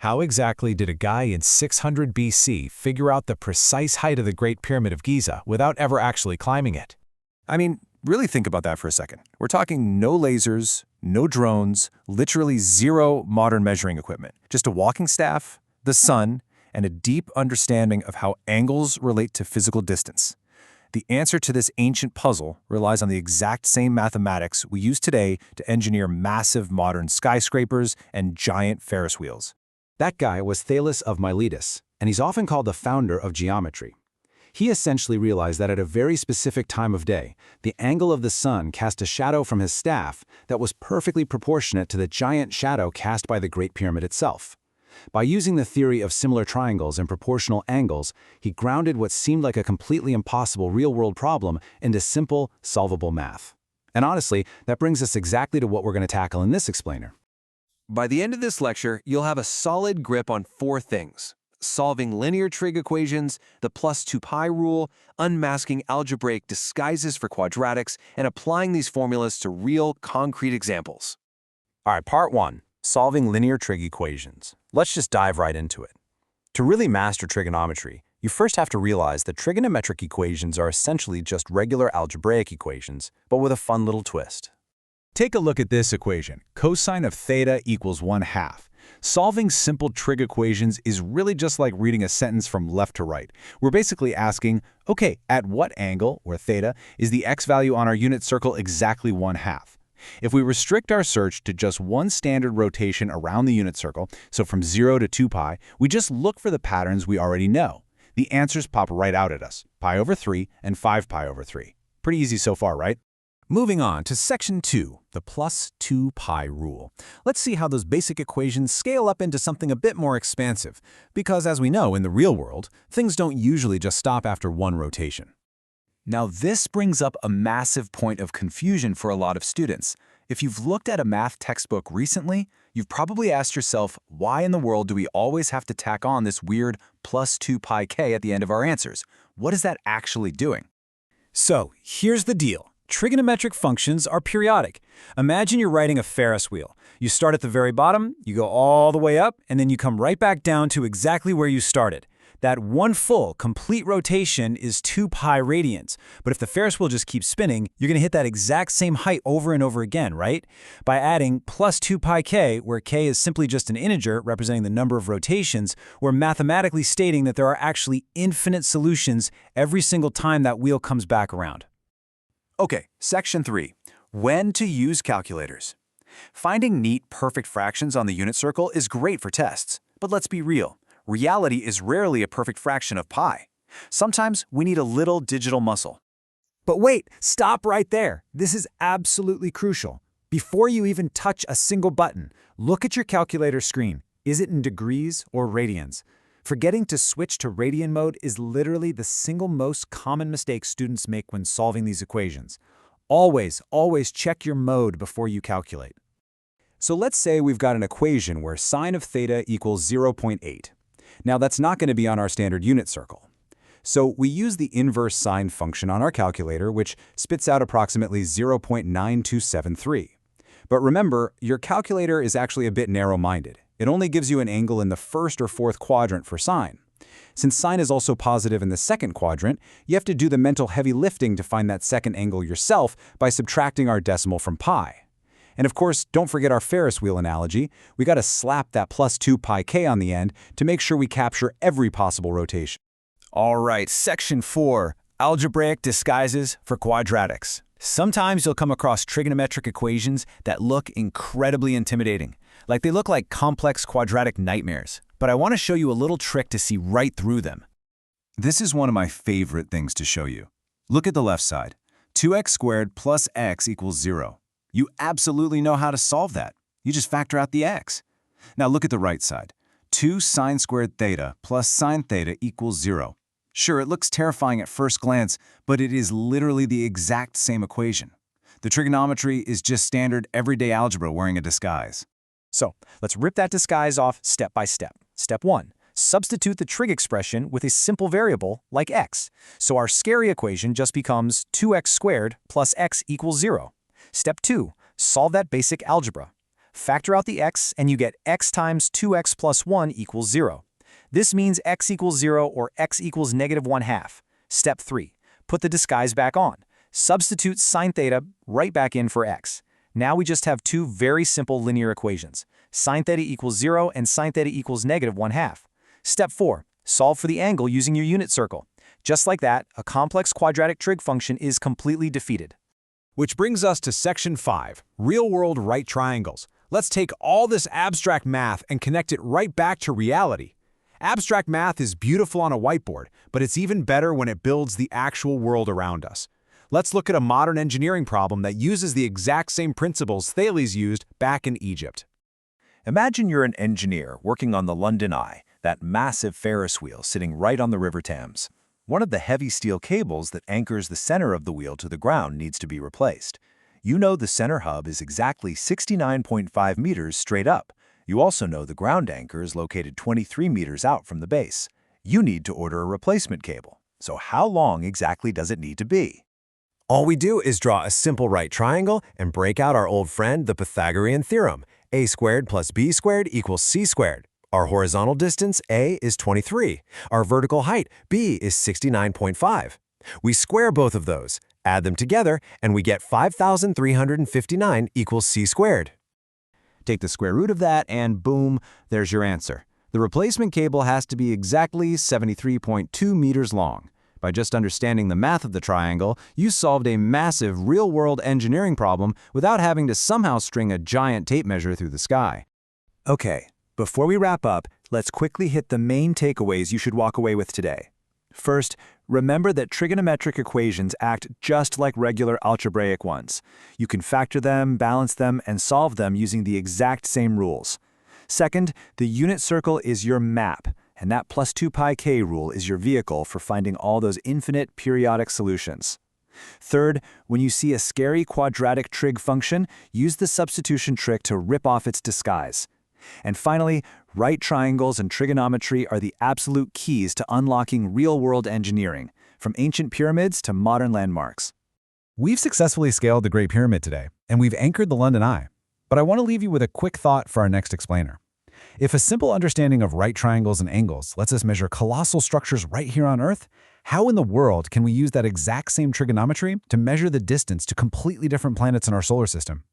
How exactly did a guy in 600 BC figure out the precise height of the Great Pyramid of Giza without ever actually climbing it? I mean, really think about that for a second. We're talking no lasers, no drones, literally zero modern measuring equipment. Just a walking staff, the sun, and a deep understanding of how angles relate to physical distance. The answer to this ancient puzzle relies on the exact same mathematics we use today to engineer massive modern skyscrapers and giant Ferris wheels. That guy was Thales of Miletus, and he's often called the founder of geometry. He essentially realized that at a very specific time of day, the angle of the sun cast a shadow from his staff that was perfectly proportionate to the giant shadow cast by the Great Pyramid itself. By using the theory of similar triangles and proportional angles, he grounded what seemed like a completely impossible real-world problem into simple, solvable math. And honestly, that brings us exactly to what we're going to tackle in this explainer. By the end of this lecture, you'll have a solid grip on four things: solving linear trig equations, the plus 2 pi rule, unmasking algebraic disguises for quadratics, and applying these formulas to real, concrete examples. All right, part 1. Solving linear trig equations. Let's just dive right into it. To really master trigonometry, you first have to realize that trigonometric equations are essentially just regular algebraic equations, but with a fun little twist. Take a look at this equation. Cosine of theta equals 1/2. Solving simple trig equations is really just like reading a sentence from left to right. We're basically asking, okay, at what angle, or theta, is the x value on our unit circle exactly 1/2? If we restrict our search to just one standard rotation around the unit circle, so from 0 to 2 pi, we just look for the patterns we already know. The answers pop right out at us, pi over 3 and 5 pi over 3. Pretty easy so far, right? Moving on to section 2, the plus 2 pi rule. Let's see how those basic equations scale up into something a bit more expansive, because as we know in the real world, things don't usually just stop after one rotation. Now this brings up a massive point of confusion for a lot of students. If you've looked at a math textbook recently, you've probably asked yourself, why in the world do we always have to tack on this weird plus 2 pi k at the end of our answers? What is that actually doing? So here's the deal. Trigonometric functions are periodic. Imagine you're riding a Ferris wheel. You start at the very bottom, you go all the way up, and then you come right back down to exactly where you started. That one full, complete rotation is 2 pi radians. But if the Ferris wheel just keeps spinning, you're going to hit that exact same height over and over again, right? By adding plus 2 pi k, where k is simply just an integer representing the number of rotations, we're mathematically stating that there are actually infinite solutions every single time that wheel comes back around. Okay, section 3. When to use calculators. Finding neat, perfect fractions on the unit circle is great for tests. But let's be real. Reality is rarely a perfect fraction of pi. Sometimes we need a little digital muscle. But wait, stop right there. This is absolutely crucial. Before you even touch a single button, look at your calculator screen. Is it in degrees or radians? Forgetting to switch to radian mode is literally the single most common mistake students make when solving these equations. Always check your mode before you calculate. So let's say we've got an equation where sine of theta equals 0.8. Now that's not going to be on our standard unit circle. So we use the inverse sine function on our calculator, which spits out approximately 0.9273. But remember, your calculator is actually a bit narrow-minded. It only gives you an angle in the first or fourth quadrant for sine. Since sine is also positive in the second quadrant, you have to do the mental heavy lifting to find that second angle yourself by subtracting our decimal from pi. And of course, don't forget our Ferris wheel analogy. We got to slap that plus 2 pi k on the end to make sure we capture every possible rotation. All right, section 4, algebraic disguises for quadratics. Sometimes you'll come across trigonometric equations that look incredibly intimidating, like they look like complex quadratic nightmares. But I want to show you a little trick to see right through them. This is one of my favorite things to show you. Look at the left side. 2x squared plus x equals 0. You absolutely know how to solve that. You just factor out the x. Now look at the right side. 2 sine squared theta plus sine theta equals 0. Sure, it looks terrifying at first glance, but it is literally the exact same equation. The trigonometry is just standard everyday algebra wearing a disguise. So let's rip that disguise off step by step. Step 1. Substitute the trig expression with a simple variable like x. So our scary equation just becomes 2x squared plus x equals 0. Step 2. Solve that basic algebra. Factor out the x, and you get x times 2x plus 1 equals 0. This means x equals 0 or x equals -1/2. Step 3. Put the disguise back on. Substitute sine theta right back in for x. Now we just have two very simple linear equations. Sine theta equals 0 and sine theta equals -1/2. Step 4. Solve for the angle using your unit circle. Just like that, a complex quadratic trig function is completely defeated. Which brings us to Section 5, Real-World Right Triangles. Let's take all this abstract math and connect it right back to reality. Abstract math is beautiful on a whiteboard, but it's even better when it builds the actual world around us. Let's look at a modern engineering problem that uses the exact same principles Thales used back in Egypt. Imagine you're an engineer working on the London Eye, that massive Ferris wheel sitting right on the River Thames. One of the heavy steel cables that anchors the center of the wheel to the ground needs to be replaced. You know the center hub is exactly 69.5 meters straight up. You also know the ground anchor is located 23 meters out from the base. You need to order a replacement cable. So how long exactly does it need to be? All we do is draw a simple right triangle and break out our old friend, the Pythagorean theorem. A squared plus b squared equals c squared. Our horizontal distance, a, is 23. Our vertical height, b, is 69.5. We square both of those, add them together, and we get 5,359 equals c squared. Take the square root of that, and boom, there's your answer. The replacement cable has to be exactly 73.2 meters long. By just understanding the math of the triangle, you solved a massive real-world engineering problem without having to somehow string a giant tape measure through the sky. Okay, before we wrap up, let's quickly hit the main takeaways you should walk away with today. First, remember that trigonometric equations act just like regular algebraic ones. You can factor them, balance them, and solve them using the exact same rules. Second, the unit circle is your map, and that plus 2 pi k rule is your vehicle for finding all those infinite periodic solutions. Third, when you see a scary quadratic trig function, use the substitution trick to rip off its disguise. And finally, right triangles and trigonometry are the absolute keys to unlocking real-world engineering, from ancient pyramids to modern landmarks. We've successfully scaled the Great Pyramid today, and we've anchored the London Eye. But I want to leave you with a quick thought for our next explainer. If a simple understanding of right triangles and angles lets us measure colossal structures right here on Earth, how in the world can we use that exact same trigonometry to measure the distance to completely different planets in our solar system?